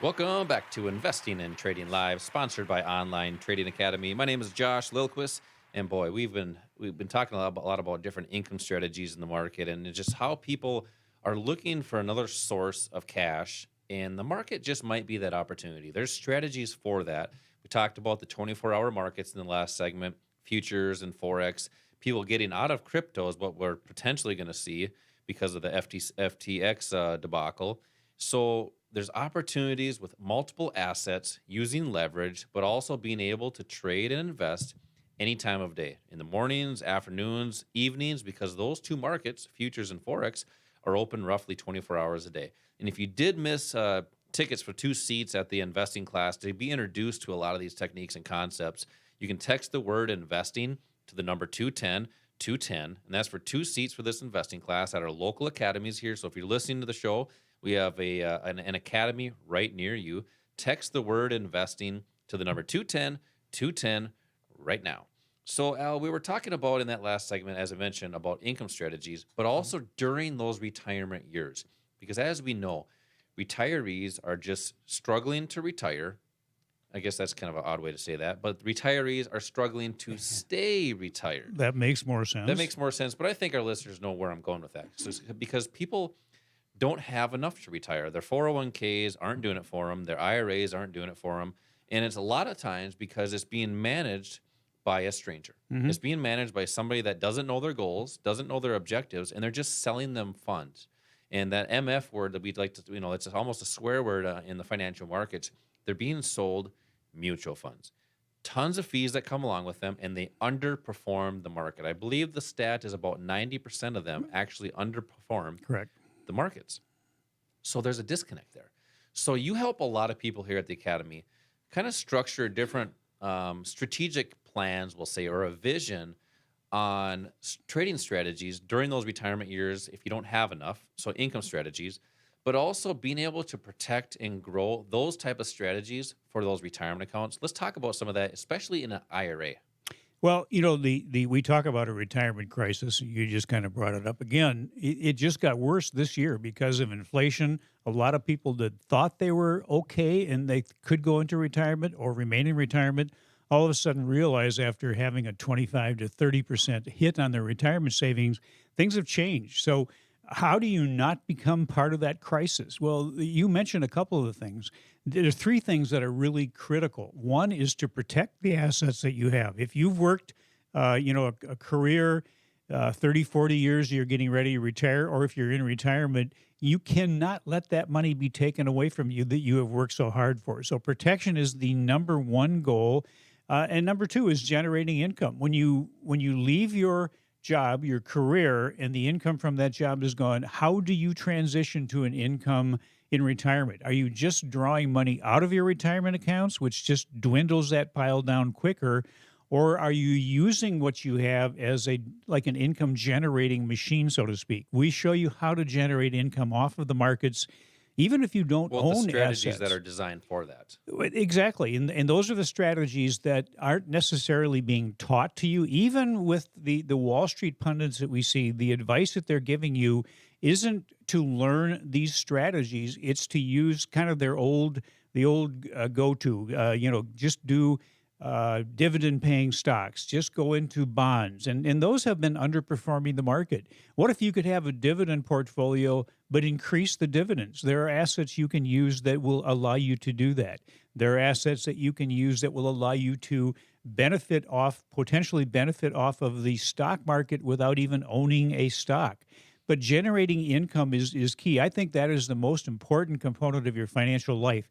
Welcome back to Investing and Trading Live, sponsored by Online Trading Academy. My name is Josh Lilquist, and boy, we've been talking a lot about different income strategies in the market, and just how people are looking for another source of cash, and the market just might be that opportunity. There's strategies for that. We talked about the 24-hour markets in the last segment, futures and forex. People getting out of crypto is what we're potentially going to see because of the FTX debacle. So there's opportunities with multiple assets using leverage, but also being able to trade and invest any time of day in the mornings, afternoons, evenings, because those two markets, futures and forex, are open roughly 24 hours a day. And if you did miss tickets for 2 seats at the investing class to be introduced to a lot of these techniques and concepts, you can text the word investing to the number 210, and that's for 2 seats for this investing class at our local academies here. So if you're listening to the show, we have an academy right near you. Text the word investing to the number 210 right now. So, Al, we were talking about in that last segment, as I mentioned, about income strategies, but also during those retirement years. Because as we know, retirees are just struggling to retire. I guess that's kind of an odd way to say that, but retirees are struggling to stay retired. That makes more sense. That makes more sense, but I think our listeners know where I'm going with that. So, because people don't have enough to retire. Their 401ks aren't doing it for them. Their IRAs aren't doing it for them. And it's a lot of times because it's being managed by a stranger. Mhm. It's being managed by somebody that doesn't know their goals, doesn't know their objectives, and they're just selling them funds. And that MF word that we'd like to, it's almost a swear word in the financial markets. They're being sold mutual funds. Tons of fees that come along with them, and they underperform the market. I believe the stat is about 90% of them actually underperform Correct. the markets. So there's a disconnect there. So you help a lot of people here at the Academy kind of structure different strategic plans, we'll say, or a vision on trading strategies during those retirement years if you don't have enough, so income strategies, but also being able to protect and grow those type of strategies for those retirement accounts. Let's talk about some of that, especially in an IRA. Well, the we talk about a retirement crisis. You just kind of brought it up again. It just got worse this year because of inflation. A lot of people that thought they were okay and they could go into retirement or remain in retirement, all of a sudden realize after having a 25 to 30% hit on their retirement savings, things have changed. So how do you not become part of that crisis? Well, you mentioned a couple of the things. There are three things that are really critical. One is to protect the assets that you have. If you've worked, a career, 30, 40 years, you're getting ready to retire, or if you're in retirement, you cannot let that money be taken away from you that you have worked so hard for. So protection is the number one goal. And number two is generating income. When you leave your job, your career, and the income from that job is gone, how do you transition to an income in retirement? Are you just drawing money out of your retirement accounts, which just dwindles that pile down quicker? Or are you using what you have as like an income generating machine, so to speak? We show you how to generate income off of the markets, even if you don't Well, the own strategies assets. that are designed for that. Exactly. And those are the strategies that aren't necessarily being taught to you. Even with the Wall Street pundits that we see, the advice that they're giving you isn't to learn these strategies. It's to use kind of the old go-to, just do dividend paying stocks, just go into bonds. And those have been underperforming the market. What if you could have a dividend portfolio but increase the dividends? There are assets you can use that will allow you to do that. There are assets that you can use that will allow you to potentially benefit off of the stock market without even owning a stock. But generating income is key. I think that is the most important component of your financial life.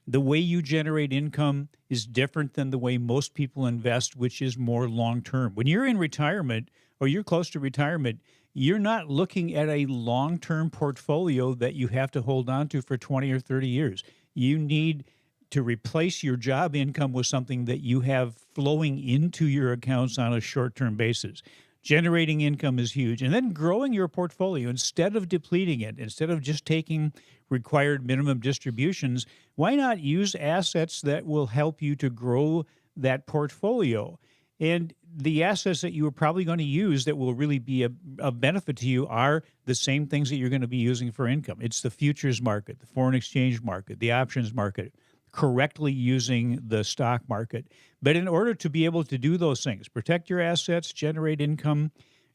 The way you generate income is different than the way most people invest, which is more long-term. When you're in retirement or you're close to retirement, you're not looking at a long-term portfolio that you have to hold on to for 20 or 30 years. You need to replace your job income with something that you have flowing into your accounts on a short-term basis. Generating income is huge. And then growing your portfolio instead of depleting it, instead of just taking required minimum distributions, why not use assets that will help you to grow that portfolio? And the assets that you are probably going to use that will really be of benefit to you are the same things that you're going to be using for income. It's the futures market, the foreign exchange market, the options market, correctly using the stock market. But in order to be able to do those things, protect your assets, generate income,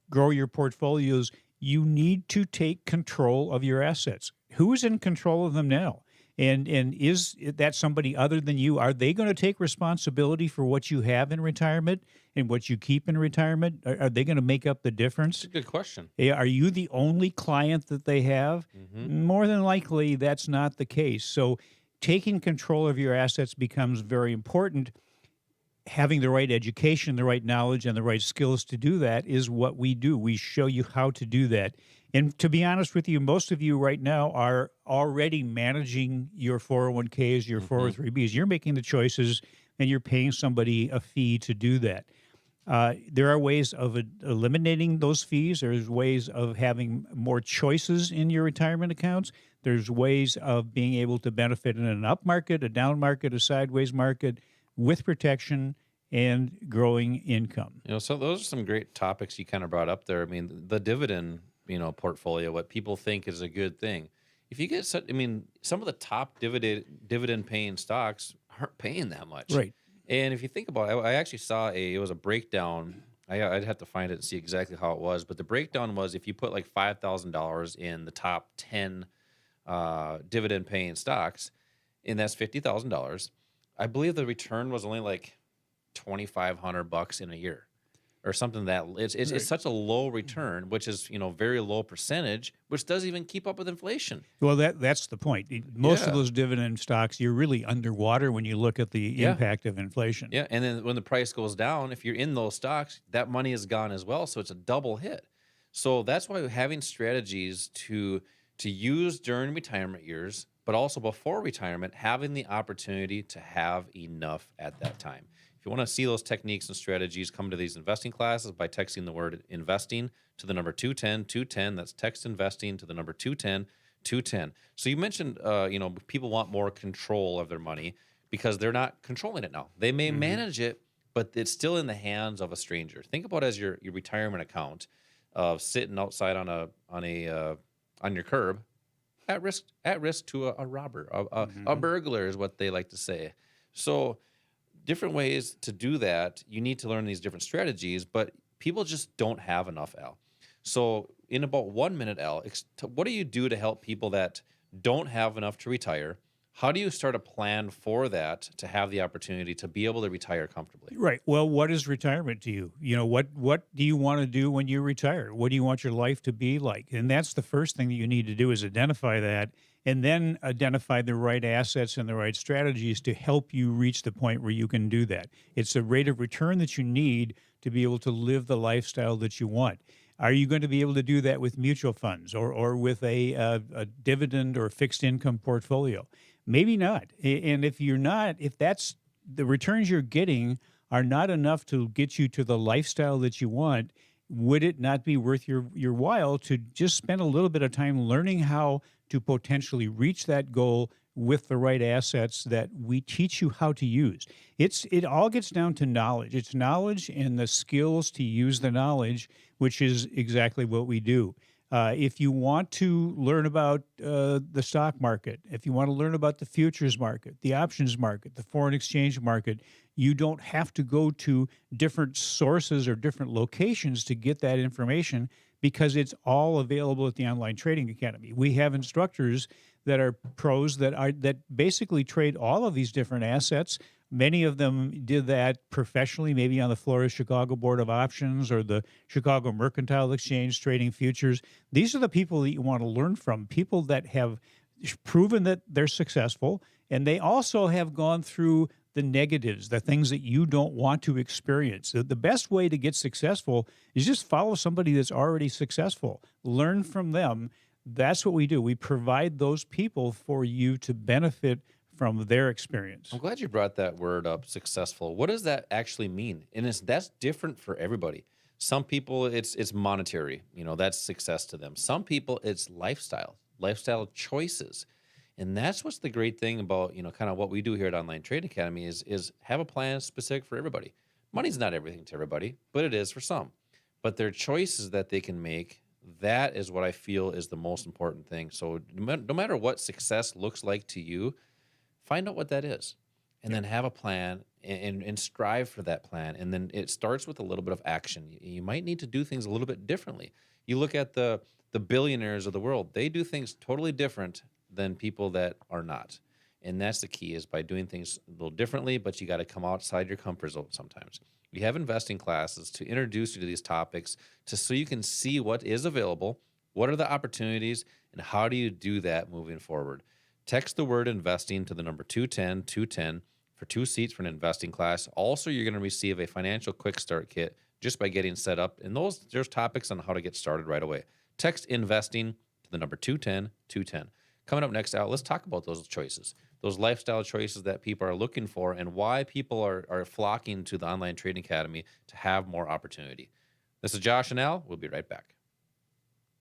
grow your portfolios, you need to take control of your assets. Who's in control of them now? And is that somebody other than you? Are they going to take responsibility for what you have in retirement and what you keep in retirement? Are they going to make up the It's difference? a good question. Are you the only client that they have? Hmm. More than likely, that's not the case. So taking control of your assets becomes very important. Having the right education, the right knowledge, and the right skills to do that is what we do. We show you how to do that. And to be honest with you, most of you right now are already managing your 401ks, your Hmm. 403bs. You're making the choices and you're paying somebody a fee to do that. There are ways of eliminating those fees. There's ways of having more choices in your retirement accounts. There's ways of being able to benefit in an up market, a down market, a sideways market with protection and growing income. So those are some great topics you kind of brought up there. I mean, the dividend, portfolio, what people think is a good thing. If you get such, some of the top dividend paying stocks aren't paying that much. Right. And if you think about it, I actually saw it was a breakdown. I'd have to find it and see exactly how it was, but the breakdown was if you put like $5,000 in the top 10 dividend paying stocks, and that's $50,000. I believe the return was only like $2,500 in a year, or something that it's Right. such a low return, which is very low percentage, which doesn't even keep up with inflation. Well, that's the point. Most of Yeah, those dividend stocks, you're really underwater when you look at the yeah, impact of inflation. yeah. And then when the price goes down, if you're in those stocks, that money is gone as well. So it's a double hit. So that's why having strategies to use during retirement years, but also before retirement, having the opportunity to have enough at that time. If you want to see those techniques and strategies, come to these investing classes by texting the word investing to the number 210 210. That's text investing to the number 210 210. So you mentioned, people want more control of their money because they're not controlling it now. They may Hmm. manage it, but it's still in the hands of a stranger. Think about it as your retirement account of sitting outside on your curb at risk to a robber, a Hmm. burglar is what they like to say. So different ways to do that. You need to learn these different strategies, but people just don't have enough, Al. So in about 1 minute, Al, what do you do to help people that don't have enough to retire? How do you start a plan for that to have the opportunity to be able to retire comfortably? Right. Well, what is retirement to you? What do you want to do when you retire? What do you want your life to be like? And that's the first thing that you need to do is identify that and then identify the right assets and the right strategies to help you reach the point where you can do that. It's the rate of return that you need to be able to live the lifestyle that you want. Are you going to be able to do that with mutual funds or with a dividend or fixed income portfolio? Maybe not. And if you're not, if that's the returns you're getting are not enough to get you to the lifestyle that you want, would it not be worth your while to just spend a little bit of time learning how to potentially reach that goal with the right assets that we teach you how to use? It all gets down to knowledge. It's knowledge and the skills to use the knowledge, which is exactly what we do. If you want to learn about the stock market, if you want to learn about the futures market, the options market, the foreign exchange market, you don't have to go to different sources or different locations to get that information because it's all available at the Online Trading Academy. We have instructors that are pros that basically trade all of these different assets. Many of them did that professionally, maybe on the Florida Chicago Board of Options or the Chicago Mercantile Exchange trading futures. These are the people that you want to learn from, people that have proven that they're successful, and they also have gone through the negatives, the things that you don't want to experience. The best way to get successful is just follow somebody that's already successful. Learn from them. That's what we do. We provide those people for you to benefit from their experience. I'm glad you brought that word up, successful. What does that actually mean? And that's different for everybody. Some people it's monetary, that's success to them. Some people it's lifestyle choices. And that's what's the great thing about, kind of what we do here at Online Trade Academy is have a plan specific for everybody. Money's not everything to everybody, but it is for some. But their choices that they can make, that is what I feel is the most important thing. So no matter what success looks like to you, find out what that is, and Yep. then have a plan and strive for that plan. And then it starts with a little bit of action. You might need to do things a little bit differently. You look at the billionaires of the world; they do things totally different than people that are not. And that's the key, is by doing things a little differently, but you got to come outside your comfort zone sometimes. We have investing classes to introduce you to these topics, so you can see what is available, what are the opportunities, and how do you do that moving forward. Text the word investing to the number 210 for 2 seats for an investing class. Also, you're going to receive a financial quick start kit just by getting set up. And there's topics on how to get started right away. Text investing to the number 210. Coming up next, Al, let's talk about those choices, those lifestyle choices that people are looking for, and why people are flocking to the Online Trading Academy to have more opportunity. This is Josh and Al. We'll be right back.